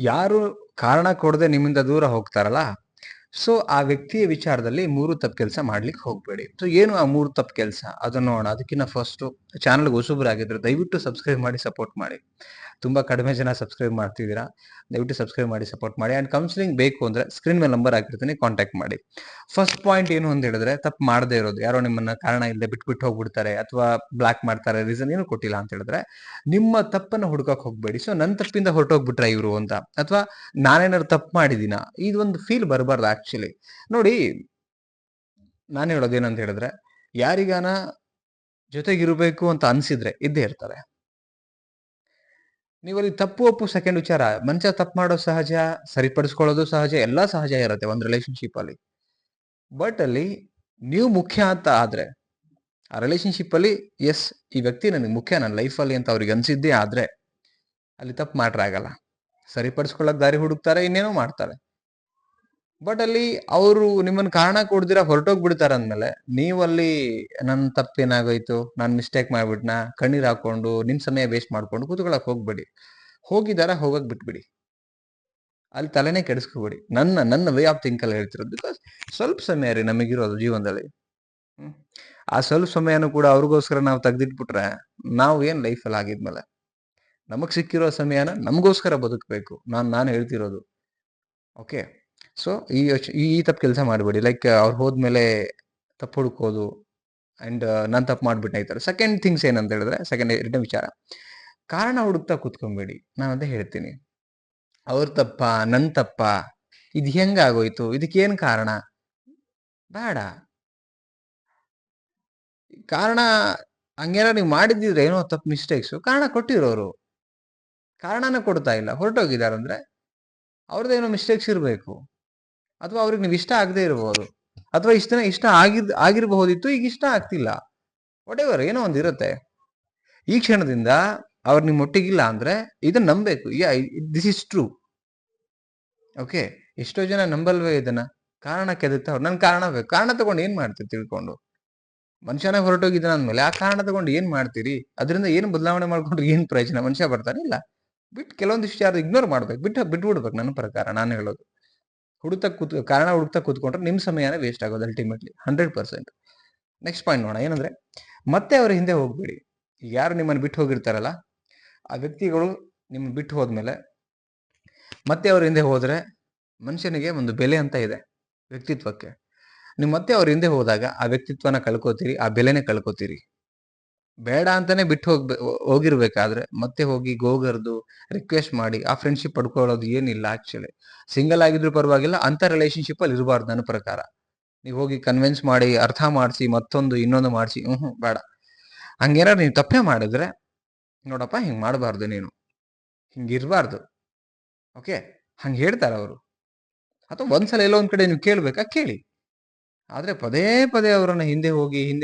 ಯಾರು ಕಾರಣ ಕೊಡದೆ ನಿಮ್ಮಿಂದ ದೂರ ಹೋಗ್ತಾರಲ್ಲ, ಸೊ ಆ ವ್ಯಕ್ತಿಯ ವಿಚಾರದಲ್ಲಿ 3 ತಪ್ಪು ಕೆಲಸ ಮಾಡ್ಲಿಕ್ಕೆ ಹೋಗ್ಬೇಡಿ. ಸೊ ಏನು ಆ 3 ತಪ್ಪು ಕೆಲಸ ಅದನ್ನ ನೋಡೋಣ. ಅದಕ್ಕಿಂತ ಫಸ್ಟು ಚಾನಲ್‌ಗೆ ಹೊಸಬರಾಗಿದ್ರೆ ದಯವಿಟ್ಟು ಸಬ್ಸ್ಕ್ರೈಬ್ ಮಾಡಿ ಸಪೋರ್ಟ್ ಮಾಡಿ. ತುಂಬಾ ಕಡಿಮೆ ಜನ ಸಬ್ಸ್ಕ್ರೈಬ್ ಮಾಡ್ತಿದ್ದೀರಾ. ದಯವಿಟ್ಟು ಸಬ್ಸ್ಕ್ರೈಬ್ ಮಾಡಿ ಸಪೋರ್ಟ್ ಮಾಡಿ. ಅಂಡ್ ಕೌನ್ಸಿಲಿಂಗ್ ಬೇಕು ಅಂದ್ರೆ ಸ್ಕ್ರೀನ್ ಮೇಲೆ ನಂಬರ್ ಹಾಕಿರ್ತೀನಿ, ಕಾಂಟ್ಯಾಕ್ಟ್ ಮಾಡಿ. ಫಸ್ಟ್ ಪಾಯಿಂಟ್ ಏನು ಅಂತ ಹೇಳಿದ್ರೆ, ತಪ್ಪು ಮಾಡದೇ ಇರೋದು. ಯಾರೋ ನಿಮ್ಮನ್ನ ಕಾರಣ ಇಲ್ಲದೆ ಬಿಟ್ಬಿಟ್ಟು ಹೋಗ್ಬಿಡ್ತಾರೆ ಅಥವಾ ಬ್ಲಾಕ್ ಮಾಡ್ತಾರೆ, ರೀಸನ್ ಏನು ಕೊಟ್ಟಿಲ್ಲ ಅಂತ ಹೇಳಿದ್ರೆ ನಿಮ್ಮ ತಪ್ಪನ್ನು ಹುಡುಕಕ್ ಹೋಗ್ಬೇಡಿ. ಸೊ ನನ್ನ ತಪ್ಪಿಂದ ಹೊರಟೋಗ್ಬಿಟ್ರೆ ಇವರು ಅಂತ, ಅಥವಾ ನಾನೇನಾದ್ರು ತಪ್ಪು ಮಾಡಿದೀನ, ಇದೊಂದು ಫೀಲ್ ಬರಬಾರ್ದು ಆಕ್ಚುಲಿ. ನೋಡಿ, ನಾನು ಹೇಳೋದೇನಂತ ಹೇಳಿದ್ರೆ, ಯಾರಿಗಾನ ಜೊತೆಗಿರ್ಬೇಕು ಅಂತ ಅನ್ಸಿದ್ರೆ ಇದ್ದೇ ಇರ್ತಾರೆ. ನೀವಲ್ಲಿ ತಪ್ಪು ಒಪ್ಪು ಸೆಕೆಂಡ್ ವಿಚಾರ. ಮನುಷ್ಯ ತಪ್ಪು ಮಾಡೋದು ಸಹಜ, ಸರಿಪಡಿಸ್ಕೊಳ್ಳೋದು ಸಹಜ, ಎಲ್ಲಾ ಸಹಜ ಇರುತ್ತೆ ಒಂದು ರಿಲೇಶನ್ಶಿಪ್ ಅಲ್ಲಿ. ಬಟ್ ಅಲ್ಲಿ ನೀವು ಮುಖ್ಯ ಅಂತ ಆದ್ರೆ, ಆ ರಿಲೇಶನ್ಶಿಪ್ ಅಲ್ಲಿ ಎಸ್ ಈ ವ್ಯಕ್ತಿ ನನಗೆ ಮುಖ್ಯ ನನ್ನ ಲೈಫಲ್ಲಿ ಅಂತ ಅವ್ರಿಗೆ ಅನ್ಸಿದ್ದೇ ಆದ್ರೆ, ಅಲ್ಲಿ ತಪ್ಪು ಮಾಡ್ರೆ ಆಗಲ್ಲ. ಸರಿಪಡಿಸ್ಕೊಳ್ಳಕ್ ದಾರಿ ಹುಡುಕ್ತಾರೆ, ಇನ್ನೇನೋ ಮಾಡ್ತಾರೆ. ಬಟ್ ಅಲ್ಲಿ ಅವರು ನಿಮ್ಮನ್ನ ಕಾರಣ ಕೊಡ್ದಿರ ಹೊರಟೋಗ್ಬಿಡ್ತಾರ ಅಂದ್ಮೇಲೆ, ನೀವಲ್ಲಿ ನನ್ನ ತಪ್ಪೇನಾಗೋಯ್ತು, ನಾನ್ ಮಿಸ್ಟೇಕ್ ಮಾಡ್ಬಿಟ್ನಾ, ಕಣ್ಣೀರ್ ಹಾಕೊಂಡು ನಿಮ್ ಸಮಯ ವೇಸ್ಟ್ ಮಾಡ್ಕೊಂಡು ಕೂತ್ಕೊಳಕ್ ಹೋಗ್ಬೇಡಿ. ಹೋಗಿದಾರ ಹೋಗಕ್ ಬಿಟ್ಬಿಡಿ. ಅಲ್ಲಿ ತಲೆನೇ ಕೆಡಿಸ್ಕೋಬೇಡಿ. ನನ್ನ ವೇ ಆಫ್ ಥಿಂಕ್ ಅಲ್ಲಿ ಹೇಳ್ತಿರೋದು. ಬಿಕಾಸ್ ಸ್ವಲ್ಪ ಸಮಯ ರೀ ನಮಗಿರೋದು ಜೀವನದಲ್ಲಿ. ಆ ಸ್ವಲ್ಪ ಸಮಯನೂ ಕೂಡ ಅವ್ರಿಗೋಸ್ಕರ ನಾವು ತೆಗ್ದಿಟ್ಬಿಟ್ರೆ ನಾವು ಏನ್ ಲೈಫಲ್ಲಿ ಆಗಿದ್ಮೇಲೆ, ನಮಗ್ ಸಿಕ್ಕಿರೋ ಸಮಯನ ನಮಗೋಸ್ಕರ ಬದುಕಬೇಕು. ನಾನು ಹೇಳ್ತಿರೋದು. ಓಕೆ, ಸೊ ಈ ತಪ್ಪು ಕೆಲಸ ಮಾಡಬೇಡಿ. ಲೈಕ್ ಅವ್ರು ಹೋದ್ಮೇಲೆ ತಪ್ಪು ಹುಡುಕೋದು ಅಂಡ್ ನಾನು ತಪ್ಪು ಮಾಡ್ಬಿಟ್ಟೆ ಈ ತರ. ಸೆಕೆಂಡ್ ಥಿಂಗ್ಸ್ ಏನಂತ ಹೇಳಿದ್ರೆ, ಎರಡನೇ ವಿಚಾರ, ಕಾರಣ ಹುಡುಕ್ತಾ ಕೂತ್ಕೊಂಬೇಡಿ. ನಾನು ಅದೇ ಹೇಳ್ತೀನಿ, ಅವ್ರ ತಪ್ಪ ನನ್ ತಪ್ಪ, ಇದು ಹೆಂಗಾಗೋಯ್ತು, ಇದಕ್ಕೇನ್ ಕಾರಣ, ಬೇಡ. ಕಾರಣ ಹಂಗೇನಾರು ನೀವು ಮಾಡಿದ್ರೆ ಏನೋ ತಪ್ಪು ಮಿಸ್ಟೇಕ್ಸು, ಕಾರಣ ಕೊಟ್ಟಿರೋರು ಕಾರಣನ ಕೊಡ್ತಾ ಇಲ್ಲ, ಹೊರಟೋಗಿದಾರಂದ್ರೆ ಅವ್ರದ್ದೇನೋ ಮಿಸ್ಟೇಕ್ಸ್ ಇರಬೇಕು. ಅಥವಾ ಅವ್ರಿಗೆ ನೀವು ಇಷ್ಟ ಆಗದೆ ಇರಬಹುದು, ಅಥವಾ ಇಷ್ಟ ಆಗಿರಬಹುದಿತ್ತು, ಈಗ ಇಷ್ಟ ಆಗ್ತಿಲ್ಲ. ವಾಟ್ ಎವರ್, ಏನೋ ಒಂದು ಇರುತ್ತೆ. ಈ ಕ್ಷಣದಿಂದ ಅವ್ರು ನಿಮ್ಮ ಒಟ್ಟಿಗಿಲ್ಲ ಅಂದ್ರೆ ಇದನ್ನ ನಂಬಬೇಕು. This is true. ಓಕೆ, ಎಷ್ಟೋ ಜನ ನಂಬಲ್ವೇ ಇದನ್ನ. ಕಾರಣಕ್ಕೆ ಎದುಕ್ತಾವ್ರು, ನನ್ ಕಾರಣ ಬೇಕು. ಕಾರಣ ತಗೊಂಡು ಏನ್ ಮಾಡ್ತೀರಿ ತಿಳ್ಕೊಂಡು? ಮನುಷ್ಯನ ಹೊರಟೋಗಿದ್ದಾನ ಅಂದ್ಮೇಲೆ ಆ ಕಾರಣ ತಗೊಂಡು ಏನ್ ಮಾಡ್ತೀರಿ? ಅದರಿಂದ ಏನು ಬದಲಾವಣೆ ಮಾಡ್ಕೊಂಡ್ರೆ ಏನ್ ಪ್ರಯೋಜನ? ಮನುಷ್ಯ ಬರ್ತಾನೆ ಇಲ್ಲ. ಕೆಲವೊಂದಿಷ್ಟು ವಿಚಾರ ಇಗ್ನೋರ್ ಮಾಡ್ಬೇಕು, ಬಿಟ್ಬಿಡ್ಬೇಕು. ನನ್ನ ಪ್ರಕಾರ ನಾನು ಹೇಳೋದು, ಕಾರಣ ಹುಡುಕ್ತಾ ಕೂತ್ಕೊಂಡ್ರೆ ನಿಮ್ ಸಮಯನೇ ವೇಸ್ಟ್ ಆಗೋದು ಅಲ್ಟಿಮೇಟ್ಲಿ 100%. ನೆಕ್ಸ್ಟ್ ಪಾಯಿಂಟ್ ನೋಡೋಣ. ಏನಂದ್ರೆ, ಮತ್ತೆ ಅವ್ರ ಹಿಂದೆ ಹೋಗ್ಬೇಡಿ. ಯಾರು ನಿಮ್ಮನ್ನು ಬಿಟ್ಟು ಹೋಗಿರ್ತಾರಲ್ಲ, ಆ ವ್ಯಕ್ತಿಗಳು ನಿಮ್ಮನ್ನು ಬಿಟ್ಟು ಹೋದ್ಮೇಲೆ ಮತ್ತೆ ಅವ್ರ ಹಿಂದೆ ಹೋದ್ರೆ, ಮನುಷ್ಯನಿಗೆ ಒಂದು ಬೆಲೆ ಅಂತ ಇದೆ, ವ್ಯಕ್ತಿತ್ವಕ್ಕೆ. ನೀವು ಮತ್ತೆ ಅವ್ರ ಹಿಂದೆ ಹೋದಾಗ ಆ ವ್ಯಕ್ತಿತ್ವನ ಕಳ್ಕೊತೀರಿ, ಆ ಬೆಲೆನೇ ಕಳ್ಕೊತೀರಿ. ಬೇಡ ಅಂತಾನೆ ಬಿಟ್ಟು ಹೋಗಿರ್ಬೇಕಾದ್ರೆ ಮತ್ತೆ ಹೋಗಿ ಗೋಗರ್ದು ರಿಕ್ವೆಸ್ಟ್ ಮಾಡಿ ಆ ಫ್ರೆಂಡ್ಶಿಪ್ ಪಡ್ಕೊಳ್ಳೋದು ಏನಿಲ್ಲ. ಆಕ್ಚುಲಿ ಸಿಂಗಲ್ ಆಗಿದ್ರು ಪರವಾಗಿಲ್ಲ, ಅಂತ ರಿಲೇಶನ್ಶಿಪ್ ಅಲ್ಲಿ ಇರಬಾರ್ದು ನನ್ನ ಪ್ರಕಾರ. ನೀವು ಹೋಗಿ ಕನ್ವಿನ್ಸ್ ಮಾಡಿ, ಅರ್ಥ ಮಾಡಿಸಿ, ಇನ್ನೊಂದು ಮಾಡಿಸಿ, ಬೇಡ. ಹಂಗೇನಾರು ನೀವು ತಪ್ಪೇ ಮಾಡಿದ್ರೆ, ನೋಡಪ್ಪ ಹಿಂಗ್ ಮಾಡಬಾರ್ದು, ನೀನು ಹಿಂಗಿರ್ಬಾರ್ದು. ಓಕೆ, ಹಂಗೆ ಹೇಳ್ತಾರ ಅವರು. ಅಥವಾ ಒಂದ್ಸಲ ಎಲ್ಲೋ ಒಂದ್ ಕಡೆ ನೀವು ಕೇಳ್ಬೇಕಾ, ಕೇಳಿ. ಆದ್ರೆ ಪದೇ ಪದೇ ಅವರನ್ನ ಹಿಂದೆ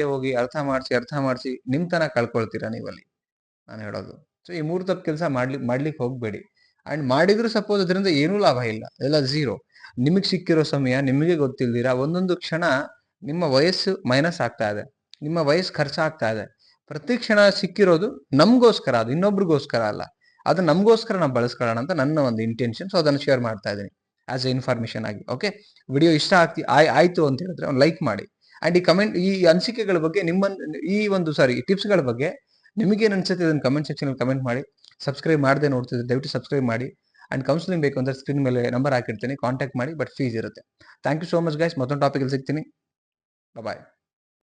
ಹೋಗಿ ಅರ್ಥ ಮಾಡಿಸಿ ನಿಮ್ ತನ ಕಳ್ಕೊಳ್ತೀರಾ ನೀವಲ್ಲಿ, ನಾನು ಹೇಳೋದು. ಸೊ ಈ 3 ತಪ್ಪು ಕೆಲಸ ಮಾಡ್ಲಿಕ್ಕೆ ಹೋಗ್ಬೇಡಿ. ಅಂಡ್ ಮಾಡಿದ್ರು ಸಪೋಸ್ ಅದರಿಂದ ಏನೂ ಲಾಭ ಇಲ್ಲ, ಎಲ್ಲ ಝೀರೋ. ನಿಮಗ್ ಸಿಕ್ಕಿರೋ ಸಮಯ ನಿಮಗೆ ಗೊತ್ತಿಲ್ದಿರಾ ಒಂದೊಂದು ಕ್ಷಣ ನಿಮ್ಮ ವಯಸ್ಸು ಮೈನಸ್ ಆಗ್ತಾ ಇದೆ, ನಿಮ್ಮ ವಯಸ್ಸು ಖರ್ಚಾಗ್ತಾ ಇದೆ. ಪ್ರತಿ ಕ್ಷಣ ಸಿಕ್ಕಿರೋದು ನಮ್ಗೋಸ್ಕರ, ಅದು ಇನ್ನೊಬ್ರಿಗೋಸ್ಕರ ಅಲ್ಲ. ಅದು ನಮ್ಗೋಸ್ಕರ ನಾವು ಬಳಸ್ಕೊಳ್ಳೋಣ ಅಂತ ನನ್ನ ಒಂದು ಇಂಟೆನ್ಷನ್. ಸೊ ಅದನ್ನು ಶೇರ್ ಮಾಡ್ತಾ ಇದ್ದೀನಿ ಆಸ್ ಎ ಇನ್ಫಾರ್ಮೇಶನ್ ಆಗಿ. ಓಕೆ, ವಿಡಿಯೋ ಇಷ್ಟ ಆಯ್ತು ಅಂತ ಹೇಳಿದ್ರೆ ಒಂದು ಲೈಕ್ ಮಾಡಿ. ಅಂಡ್ ಈ ಅನಿಸಿಕೆಗಳ ಬಗ್ಗೆ ಟಿಪ್ಸ್ಗಳ ಬಗ್ಗೆ ನಿಮಗೇನು ಅನ್ಸುತ್ತೆ ಇದನ್ನು ಕಮೆಂಟ್ ಸೆಕ್ಷನ್ ಅಲ್ಲಿ ಕಮೆಂಟ್ ಮಾಡಿ. ಸಬ್ಸ್ಕ್ರೈಬ್ ಮಾಡದೆ ನೋಡ್ತಿದ್ರೆ ದಯವಿಟ್ಟು ಸಬ್ಸ್ಕ್ರೈಬ್ ಮಾಡಿ. ಅಂಡ್ ಕೌನ್ಸಿಲಿಂಗ್ ಬೇಕು ಅಂದ್ರೆ ಸ್ಕ್ರೀನ್ ಮೇಲೆ ನಂಬರ್ ಹಾಕಿರ್ತೀನಿ, ಕಾಂಟ್ಯಾಕ್ಟ್ ಮಾಡಿ. ಬಟ್ ಫೀಸ್ ಇರುತ್ತೆ. Thank you so much guys. ಮತ್ತೊಂದು ಟಾಪಿಕ್ ಅಲ್ಲಿ ಸಿಗ್ತೀನಿ. ಬಾಯ್.